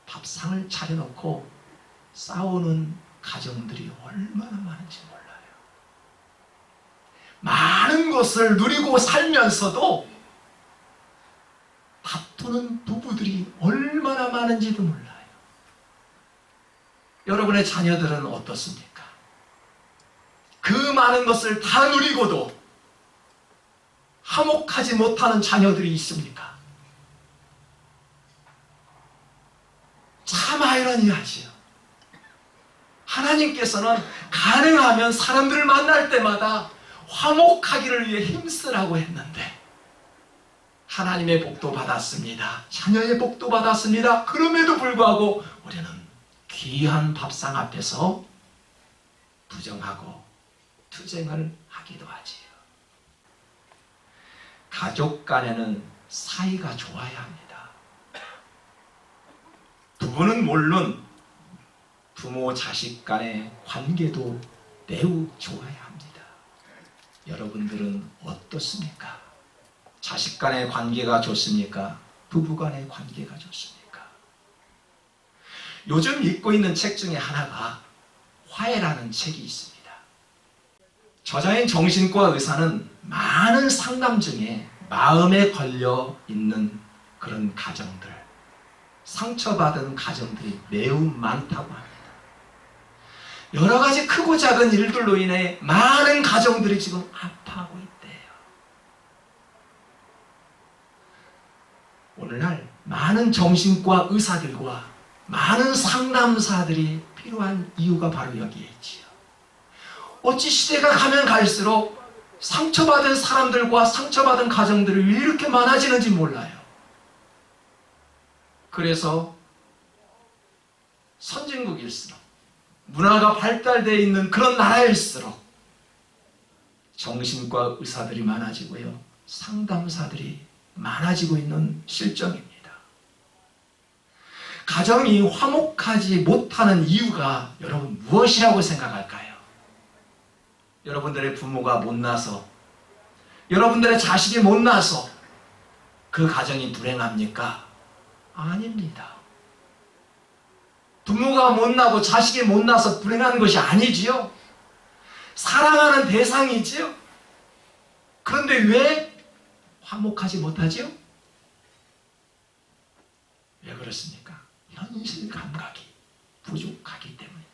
밥상을 차려놓고 싸우는 가정들이 얼마나 많은지 몰라요. 많은 것을 누리고 살면서도 다투는 부부들이 얼마나 많은지도 몰라요. 여러분의 자녀들은 어떻습니까? 그 많은 것을 다 누리고도 화목하지 못하는 자녀들이 있습니까? 참 아이러니하지요. 하나님께서는 가능하면 사람들을 만날 때마다 화목하기를 위해 힘쓰라고 했는데 하나님의 복도 받았습니다. 자녀의 복도 받았습니다. 그럼에도 불구하고 우리는 귀한 밥상 앞에서 부정하고 투쟁을 하기도 하지요. 가족 간에는 사이가 좋아야 합니다. 부부는 물론 부모 자식 간의 관계도 매우 좋아야 합니다. 여러분들은 어떻습니까? 자식 간의 관계가 좋습니까? 부부 간의 관계가 좋습니까? 요즘 읽고 있는 책 중에 하나가 화해라는 책이 있습니다. 저자인 정신과 의사는 많은 상담 중에 마음에 걸려 있는 그런 가정들, 상처받은 가정들이 매우 많다고 합니다. 여러 가지 크고 작은 일들로 인해 많은 가정들이 지금 아파하고 있대요. 오늘날 많은 정신과 의사들과 많은 상담사들이 필요한 이유가 바로 여기에 있지요. 어찌 시대가 가면 갈수록 상처받은 사람들과 상처받은 가정들이 왜 이렇게 많아지는지 몰라요. 그래서 선진국일수록 문화가 발달되어 있는 그런 나라일수록 정신과 의사들이 많아지고요. 상담사들이 많아지고 있는 실정입니다. 가정이 화목하지 못하는 이유가 여러분 무엇이라고 생각할까요? 여러분들의 부모가 못나서, 여러분들의 자식이 못나서 그 가정이 불행합니까? 아닙니다. 부모가 못나고 자식이 못나서 불행한 것이 아니지요. 사랑하는 대상이지요. 그런데 왜 화목하지 못하지요? 왜 그렇습니까? 현실 감각이 부족하기 때문입니다.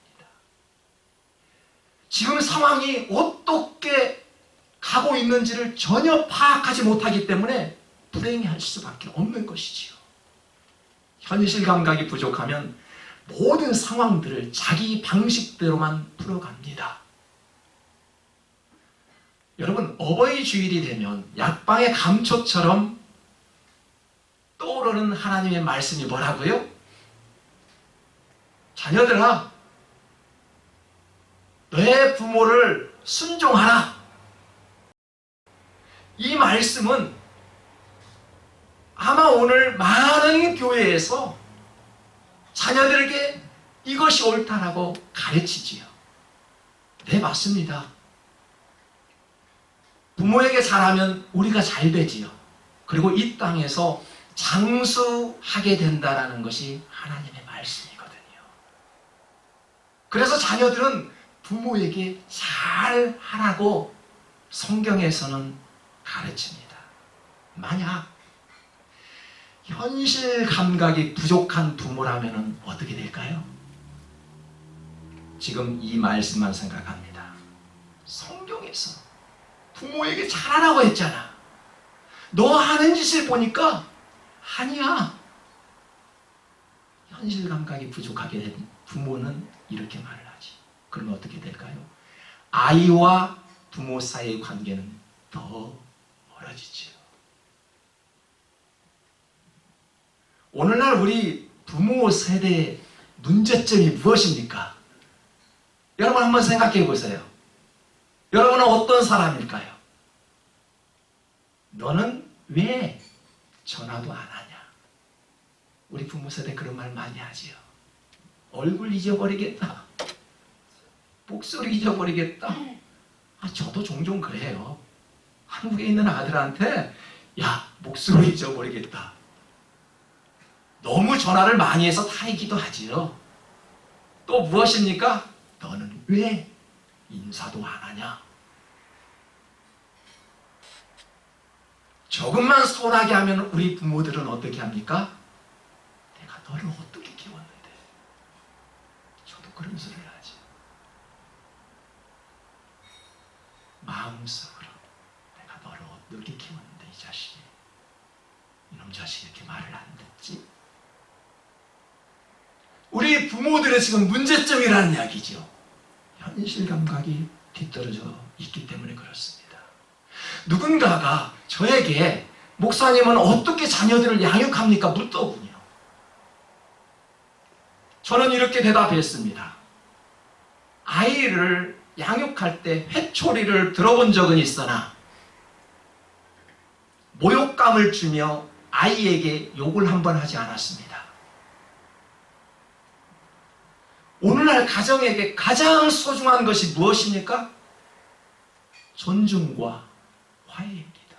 지금 상황이 어떻게 가고 있는지를 전혀 파악하지 못하기 때문에 불행해할 수밖에 없는 것이지요. 현실 감각이 부족하면 모든 상황들을 자기 방식대로만 풀어갑니다. 여러분, 어버이 주일이 되면 약방의 감초처럼 떠오르는 하나님의 말씀이 뭐라고요? 자녀들아, 너의 부모를 순종하라. 이 말씀은 아마 오늘 많은 교회에서 자녀들에게 이것이 옳다라고 가르치지요. 네, 맞습니다. 부모에게 잘하면 우리가 잘 되지요. 그리고 이 땅에서 장수하게 된다라는 것이 하나님의 말씀이거든요. 그래서 자녀들은 부모에게 잘 하라고 성경에서는 가르칩니다. 만약 현실 감각이 부족한 부모라면 어떻게 될까요? 지금 이 말씀만 생각합니다. 성경에서 부모에게 잘하라고 했잖아. 너 하는 짓을 보니까 아니야. 현실 감각이 부족하게 된 부모는 이렇게 말을 하지. 그러면 어떻게 될까요? 아이와 부모 사이의 관계는 더 멀어지지요. 오늘날 우리 부모 세대의 문제점이 무엇입니까? 여러분 한번 생각해 보세요. 여러분은 어떤 사람일까요? 너는 왜 전화도 안 하냐? 우리 부모 세대 그런 말 많이 하지요. 얼굴 잊어버리겠다. 목소리 잊어버리겠다. 저도 종종 그래요. 한국에 있는 아들한테 야, 목소리 잊어버리겠다. 너무 전화를 많이 해서 타이기도 하지요. 또 무엇입니까? 너는 왜 인사도 안 하냐? 조금만 서운하게 하면 우리 부모들은 어떻게 합니까? 내가 너를 어떻게 키웠는데. 저도 그런 소리를 하지. 마음속으로 내가 너를 어떻게 키웠는데 이 자식이, 이놈 자식이 이렇게 말을 안 듣지? 우리 부모들의 지금 문제점이라는 이야기죠. 현실 감각이 뒤떨어져 있기 때문에 그렇습니다. 누군가가 저에게 목사님은 어떻게 자녀들을 양육합니까? 묻더군요. 저는 이렇게 대답했습니다. 아이를 양육할 때 회초리를 들어본 적은 있으나 모욕감을 주며 아이에게 욕을 한 번 하지 않았습니다. 오늘날 가정에게 가장 소중한 것이 무엇입니까? 존중과 화해입니다.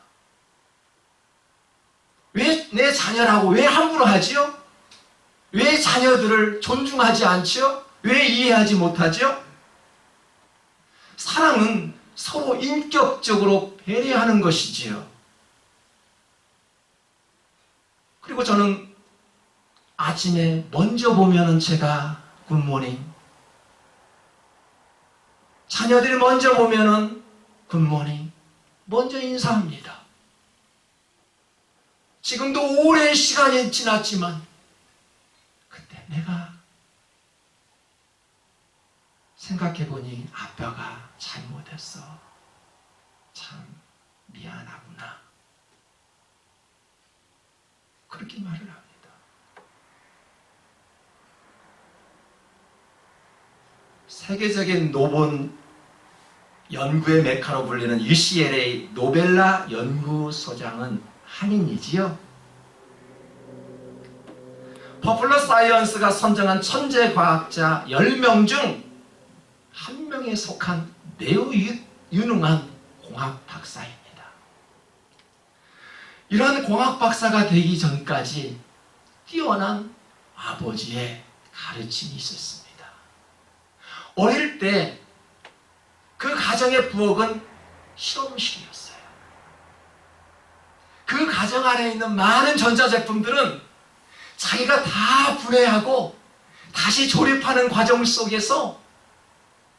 왜 내 자녀라고 왜 함부로 하지요? 왜 자녀들을 존중하지 않지요? 왜 이해하지 못하지요? 사랑은 서로 인격적으로 배려하는 것이지요. 그리고 저는 아침에 먼저 보면은 제가 굿모닝, 자녀들이 먼저 보면은 굿모닝, 먼저 인사합니다. 지금도 오랜 시간이 지났지만 그때 내가 생각해보니 아빠가 잘못했어. 참 미안하구나. 그렇게 말을 합니다. 세계적인 노본 연구의 메카로 불리는 UCLA 노벨라 연구소장은 한인이지요. 퍼플러 사이언스가 선정한 천재 과학자 10명 중 1명에 속한 매우 유능한 공학 박사입니다. 이러한 공학 박사가 되기 전까지 뛰어난 아버지의 가르침이 있었습니다. 어릴 때 그 가정의 부엌은 실험실이었어요. 그 가정 안에 있는 많은 전자제품들은 자기가 다 분해하고 다시 조립하는 과정 속에서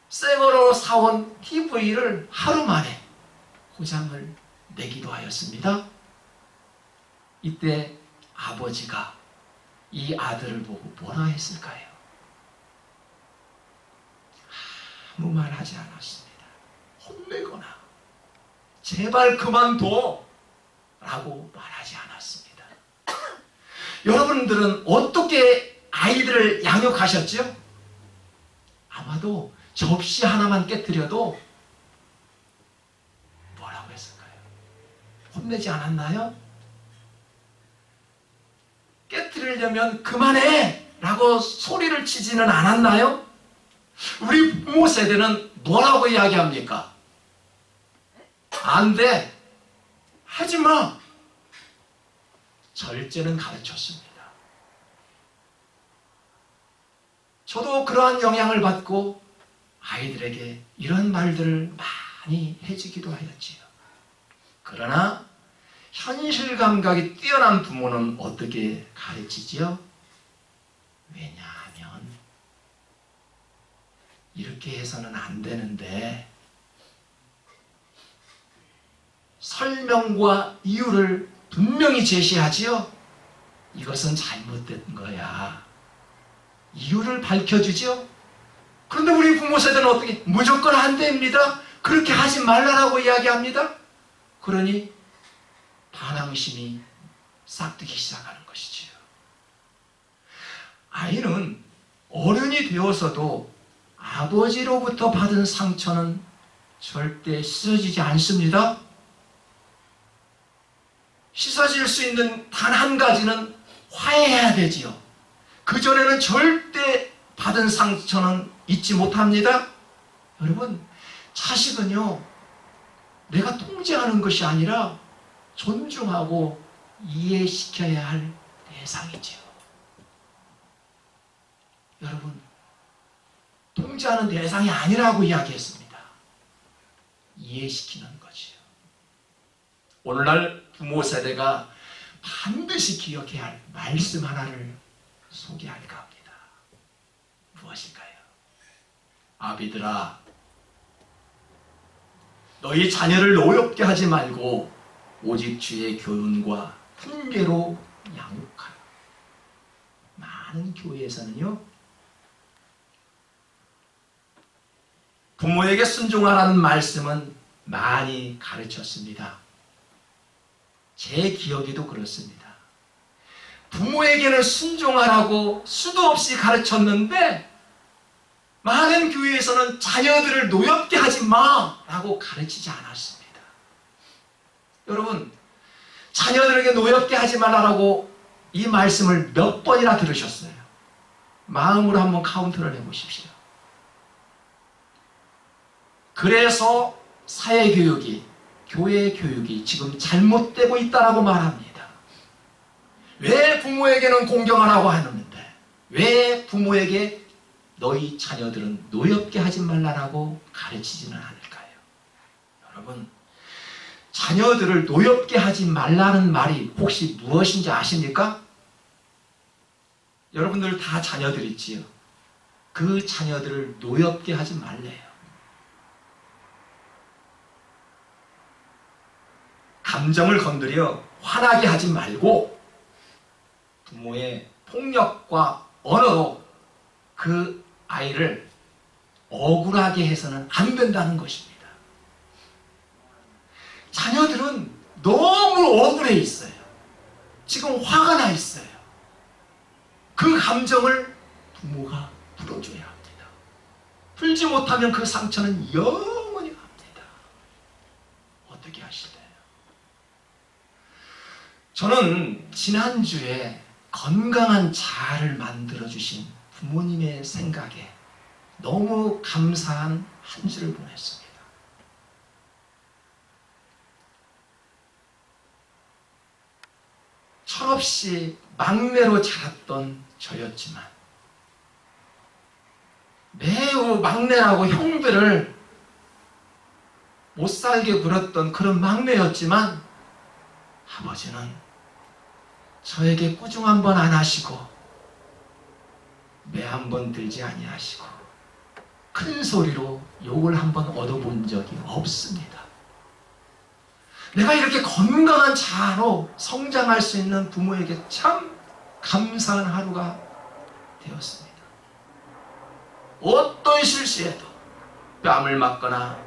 새 거로 사온 TV를 하루 만에 고장을 내기도 하였습니다. 이때 아버지가 이 아들을 보고 뭐라 했을까요? 아무 말 하지 않았습니다. 혼내거나 제발 그만둬 라고 말하지 않았습니다. 여러분들은 어떻게 아이들을 양육하셨죠? 아마도 접시 하나만 깨뜨려도 뭐라고 했을까요? 혼내지 않았나요? 깨뜨리려면 그만해 라고 소리를 치지는 않았나요? 우리 부모 세대는 뭐라고 이야기합니까? 안 돼. 하지 마. 절제는 가르쳤습니다. 저도 그러한 영향을 받고 아이들에게 이런 말들을 많이 해주기도 하였지요. 그러나 현실 감각이 뛰어난 부모는 어떻게 가르치지요? 왜냐하면 이렇게 해서는 안 되는데 설명과 이유를 분명히 제시하지요. 이것은 잘못된 거야. 이유를 밝혀주죠. 그런데 우리 부모 세대는 어떻게 무조건 안 됩니다. 그렇게 하지 말라라고 이야기합니다. 그러니 반항심이 싹트기 시작하는 것이지요. 아이는 어른이 되어서도 아버지로부터 받은 상처는 절대 씻어지지 않습니다. 씻어질 수 있는 단 한 가지는 화해해야 되지요. 그전에는 절대 받은 상처는 잊지 못합니다. 여러분, 자식은요, 내가 통제하는 것이 아니라 존중하고 이해시켜야 할 대상이지요. 여러분, 통제하는 대상이 아니라고 이야기했습니다. 이해시키는 거지요. 오늘날 부모 세대가 반드시 기억해야 할 말씀 하나를 소개할까 합니다. 무엇일까요? 아비들아, 너희 자녀를 노엽게 하지 말고 오직 주의 교훈과 훈계로 양육하라. 많은 교회에서는요, 부모에게 순종하라는 말씀은 많이 가르쳤습니다. 제 기억에도 그렇습니다. 부모에게는 순종하라고 수도 없이 가르쳤는데 많은 교회에서는 자녀들을 노엽게 하지 마라고 가르치지 않았습니다. 여러분, 자녀들에게 노엽게 하지 말라고 이 말씀을 몇 번이나 들으셨어요? 마음으로 한번 카운트를 해보십시오. 그래서 사회교육이, 교회 교육이 지금 잘못되고 있다라고 말합니다. 왜 부모에게는 공경하라고 하는데 왜 부모에게 너희 자녀들은 노엽게 하지 말라라고 가르치지는 않을까요? 여러분, 자녀들을 노엽게 하지 말라는 말이 혹시 무엇인지 아십니까? 여러분들 다 자녀들 있지요. 그 자녀들을 노엽게 하지 말래요. 감정을 건드려 화나게 하지 말고 부모의 폭력과 언어로 그 아이를 억울하게 해서는 안 된다는 것입니다. 자녀들은 너무 억울해 있어요. 지금 화가 나 있어요. 그 감정을 부모가 풀어줘야 합니다. 풀지 못하면 그 상처는 영원히 갑니다. 어떻게 하실래요? 저는 지난주에 건강한 자아를 만들어주신 부모님의 생각에 너무 감사한 한 주를 보냈습니다. 철없이 막내로 자랐던 저였지만 매우 막내라고 형들을 못살게 굴었던 그런 막내였지만 아버지는 저에게 꾸중 한 번 안 하시고 매 한 번 들지 아니하시고 큰 소리로 욕을 한 번 얻어본 적이 없습니다. 내가 이렇게 건강한 자아로 성장할 수 있는 부모에게 참 감사한 하루가 되었습니다. 어떤 실수에도 뺨을 맞거나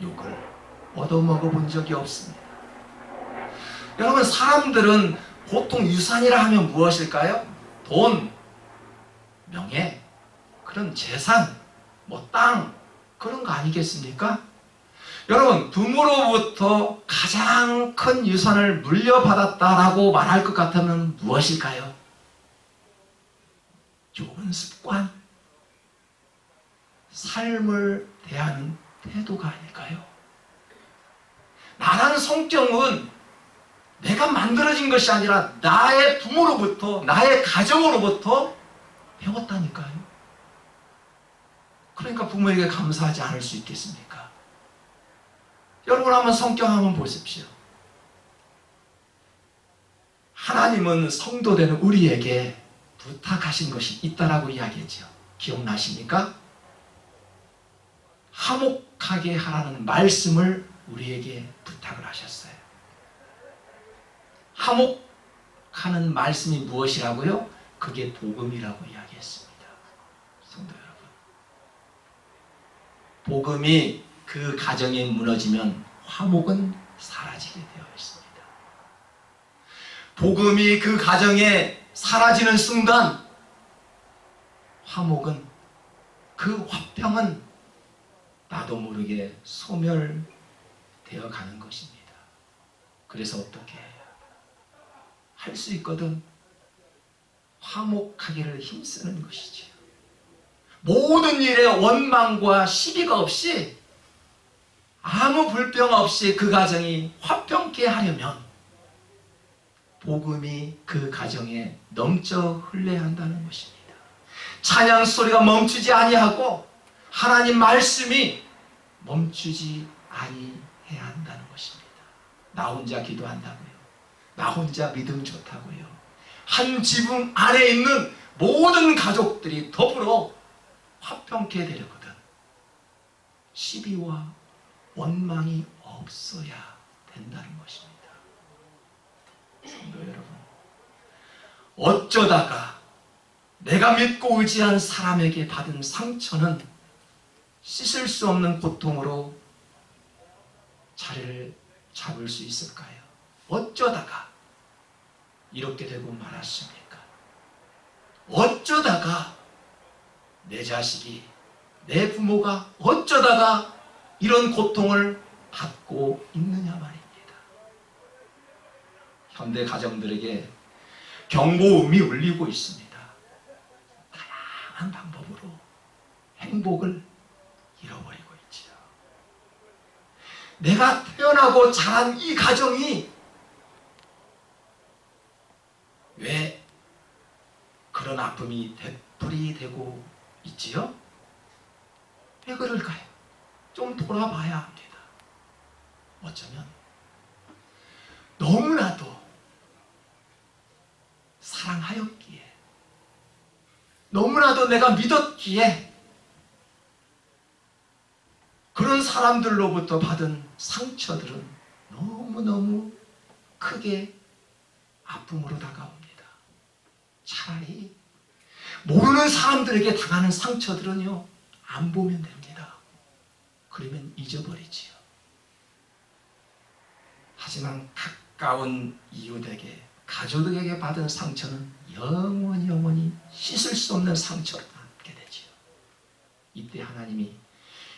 욕을 얻어먹어 본 적이 없습니다. 여러분, 사람들은 보통 유산이라 하면 무엇일까요? 돈, 명예, 그런 재산, 땅, 그런 거 아니겠습니까? 여러분, 부모로부터 가장 큰 유산을 물려받았다라고 말할 것 같으면 무엇일까요? 좋은 습관, 삶을 대하는 태도가 아닐까요? 나라는 성격은 내가 만들어진 것이 아니라 나의 부모로부터, 나의 가정으로부터 배웠다니까요. 그러니까 부모에게 감사하지 않을 수 있겠습니까? 여러분, 한번 성경 한번 보십시오. 하나님은 성도되는 우리에게 부탁하신 것이 있다라고 이야기했죠. 기억나십니까? 화목하게 하라는 말씀을 우리에게 부탁을 하셨어요. 화목하는 말씀이 무엇이라고요? 그게 복음이라고 이야기했습니다. 성도 여러분, 복음이 그 가정이 무너지면 화목은 사라지게 되어 있습니다. 복음이 그 가정에 사라지는 순간 화목은, 그 화평은 나도 모르게 소멸되어 가는 것입니다. 그래서 어떻게 해요? 할 수 있거든 화목하기를 힘쓰는 것이지요. 모든 일에 원망과 시비가 없이, 아무 불평 없이 그 가정이 화평케 하려면 복음이 그 가정에 넘쳐 흘러야 한다는 것입니다. 찬양 소리가 멈추지 아니하고 하나님 말씀이 멈추지 아니해야 한다는 것입니다. 나 혼자 기도한다고요. 나 혼자 믿음 좋다고요. 한 지붕 안에 있는 모든 가족들이 더불어 화평케 되려거든 시비와 원망이 없어야 된다는 것입니다. 성도 여러분, 어쩌다가 내가 믿고 의지한 사람에게 받은 상처는 씻을 수 없는 고통으로 자리를 잡을 수 있을까요? 어쩌다가 이렇게 되고 말았습니까? 어쩌다가 내 자식이, 내 부모가 어쩌다가 이런 고통을 받고 있느냐 말입니다. 현대 가정들에게 경고음이 울리고 있습니다. 다양한 방법으로 행복을 잃어버리고 있지요. 내가 태어나고 자란 이 가정이 왜 그런 아픔이 되풀이 되고 있지요? 왜 그럴까요? 좀 돌아봐야 합니다. 어쩌면 너무나도 사랑하였기에, 너무나도 내가 믿었기에 그런 사람들로부터 받은 상처들은 너무너무 크게 아픔으로 다가옵니다. 차라리 모르는 사람들에게 당하는 상처들은요, 안 보면 됩니다. 그러면 잊어버리지요. 하지만 가까운 이웃에게, 가족에게 받은 상처는 영원히 씻을 수 없는 상처로 남게 되지요. 이때 하나님이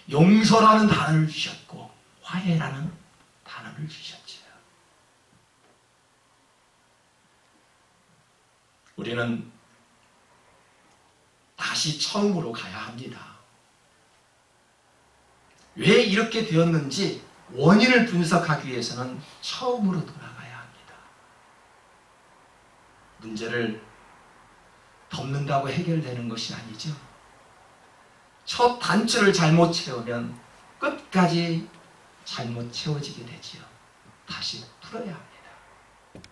용서라는 단어를 주셨고 화해라는 단어를 주셨지요. 우리는 다시 처음으로 가야 합니다. 왜 이렇게 되었는지 원인을 분석하기 위해서는 처음으로 돌아가야 합니다. 문제를 덮는다고 해결되는 것이 아니죠. 첫 단추를 잘못 채우면 끝까지 잘못 채워지게 되지요. 다시 풀어야 합니다.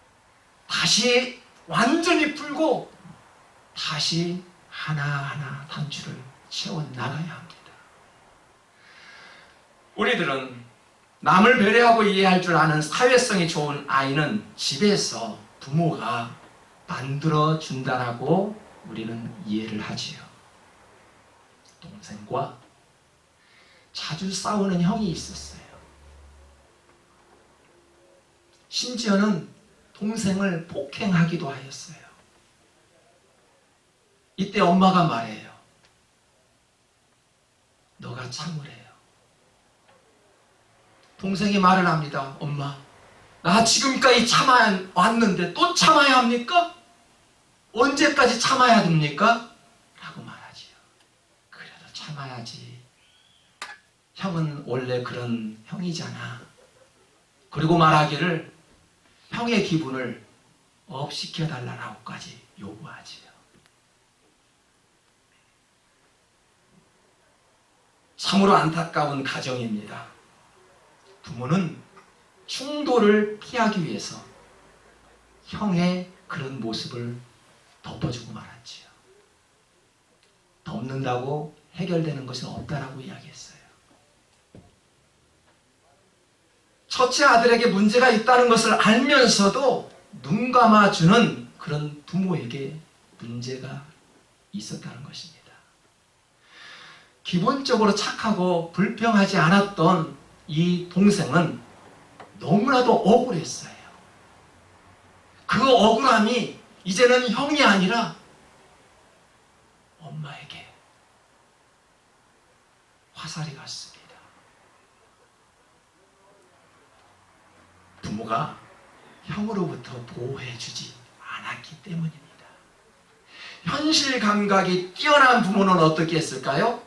다시 완전히 풀고 다시 하나하나 단추를 채워나가야 합니다. 우리들은 남을 배려하고 이해할 줄 아는 사회성이 좋은 아이는 집에서 부모가 만들어준다라고 우리는 이해를 하지요. 동생과 자주 싸우는 형이 있었어요. 심지어는 동생을 폭행하기도 하였어요. 이때 엄마가 말해요. 너가 참으래요. 동생이 말을 합니다. 엄마, 나 지금까지 참아야 왔는데 또 참아야 합니까? 언제까지 참아야 됩니까? 라고 말하지요. 그래도 참아야지. 형은 원래 그런 형이잖아. 그리고 말하기를 형의 기분을 업시켜달라고까지 요구하지요. 참으로 안타까운 가정입니다. 부모는 충돌을 피하기 위해서 형의 그런 모습을 덮어주고 말았지요. 덮는다고 해결되는 것은 없다라고 이야기했어요. 첫째 아들에게 문제가 있다는 것을 알면서도 눈 감아주는 그런 부모에게 문제가 있었다는 것입니다. 기본적으로 착하고 불평하지 않았던 이 동생은 너무나도 억울했어요. 그 억울함이 이제는 형이 아니라 엄마에게 화살이 갔습니다. 부모가 형으로부터 보호해주지 않았기 때문입니다. 현실 감각이 뛰어난 부모는 어떻게 했을까요?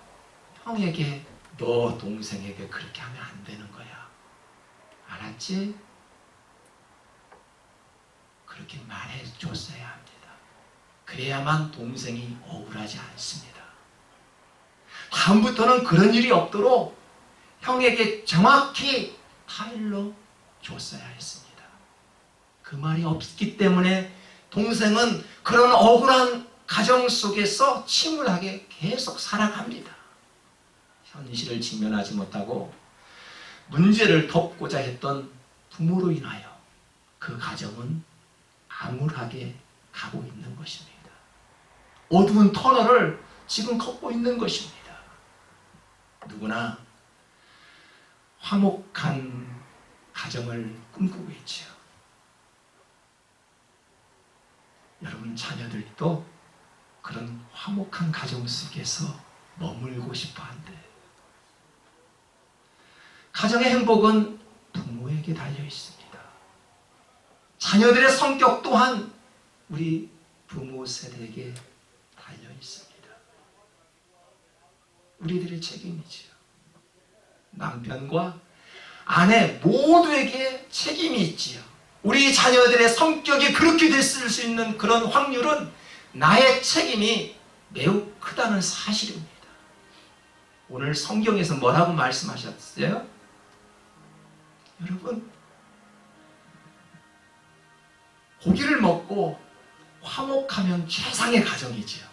형에게 너 동생에게 그렇게 하면 안 되는 거야. 알았지? 그렇게 말해줬어야 합니다. 그래야만 동생이 억울하지 않습니다. 다음부터는 그런 일이 없도록 형에게 정확히 타일러 줬어야 했습니다. 그 말이 없기 때문에 동생은 그런 억울한 가정 속에서 침울하게 계속 살아갑니다. 현실을 직면하지 못하고 문제를 덮고자 했던 부모로 인하여 그 가정은 암울하게 가고 있는 것입니다. 어두운 터널을 지금 걷고 있는 것입니다. 누구나 화목한 가정을 꿈꾸고 있지요. 여러분 자녀들도 그런 화목한 가정 속에서 머물고 싶어 한대. 가정의 행복은 부모에게 달려 있습니다. 자녀들의 성격 또한 우리 부모 세대에게 달려 있습니다. 우리들의 책임이지요. 남편과 아내 모두에게 책임이 있지요. 우리 자녀들의 성격이 그렇게 됐을 수 있는 그런 확률은 나의 책임이 매우 크다는 사실입니다. 오늘 성경에서 뭐라고 말씀하셨어요? 여러분, 고기를 먹고 화목하면 최상의 가정이지요.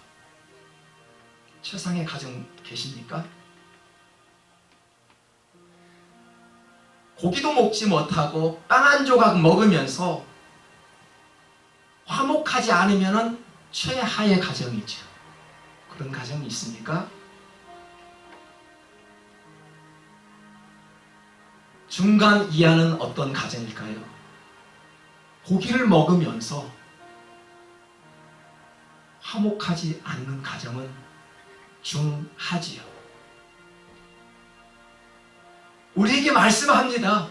최상의 가정 계십니까? 고기도 먹지 못하고 빵 한 조각 먹으면서 화목하지 않으면 최하의 가정이죠. 그런 가정이 있습니까? 중간 이하는 어떤 가정일까요? 고기를 먹으면서 화목하지 않는 가정은 중하지요. 우리에게 말씀합니다.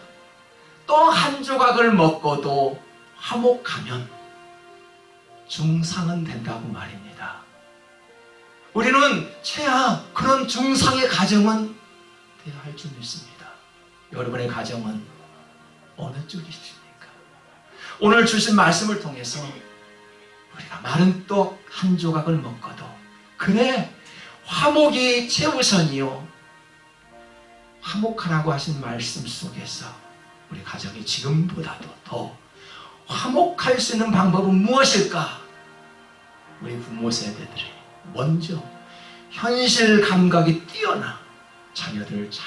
떡 한 조각을 먹고도 화목하면 중상은 된다고 말입니다. 우리는 최하 그런 중상의 가정은 되어야 할 줄 믿습니다. 여러분의 가정은 어느 쪽이십니까? 오늘 주신 말씀을 통해서 우리가 마른 떡 한 조각을 먹고도 그래 화목이 최우선이요, 화목하라고 하신 말씀 속에서 우리 가정이 지금보다도 더 화목할 수 있는 방법은 무엇일까? 우리 부모 세대들이 먼저 현실 감각이 뛰어나 자녀들을 잘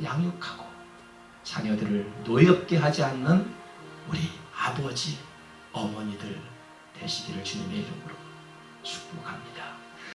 양육하고 자녀들을 노엽게 하지 않는 우리 아버지, 어머니들 되시기를 주님의 이름으로 축복합니다.